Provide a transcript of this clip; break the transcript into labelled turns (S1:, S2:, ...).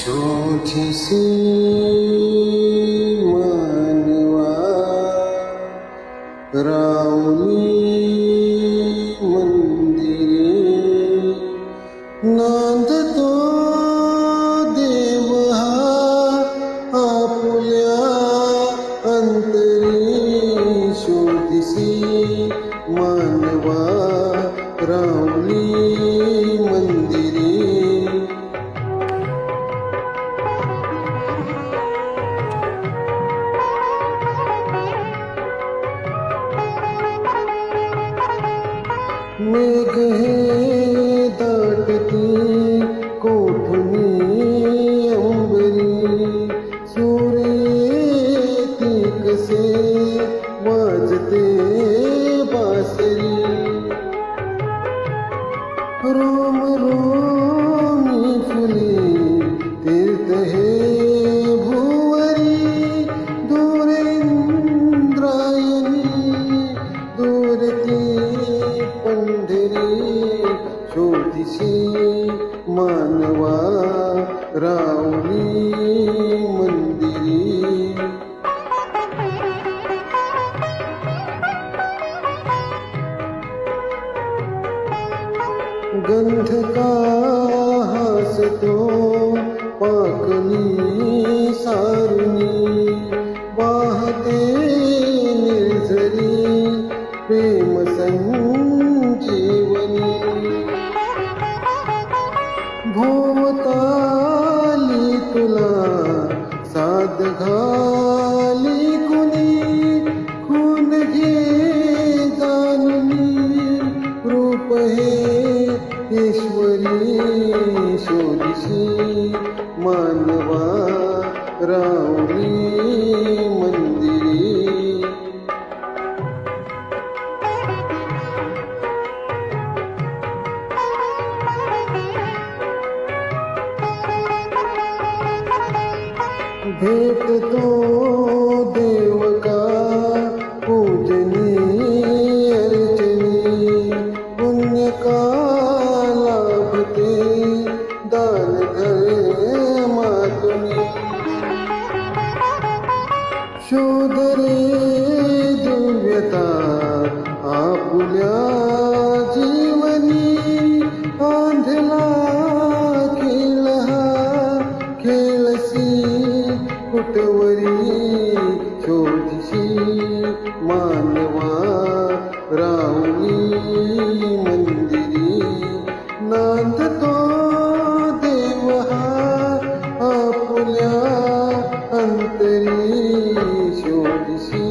S1: शोधिसी मानवा रावली मंदिरे नांदतो देव हा आपुल्या अंतरी शोधिसी मानवा रावली मंदिरे मेघ हे दाटती कोठुनी अंबरी सूर्येती कसे वाजते बासरी रोम रोमी फुले तीर्थ हे भुवरी दूरेंद्रायणी दूरती पंढरी शोधिसी मानवा रावली मंदिरी गंध का हसतो पाकली सारुणी वाहते निर्झरी प्रेम संजीवनी भोवताली तुला साद घाली कुणी खून घे जाणुनी रूप हे ईश्वरी शोधिसी मानवा रावली मंदिरी भेटतो देव का पूजनी अर्चनी पुण्य का लाभते दान धर्मातुनी शोध रे दिव्यता आपुल्या जीवनी आंधला खेळ हा खेळसी कुटवरी शोधिसी मानवा रावली मंदिरी नांदतो देव हा आपुल्या अंतरी शोधिसी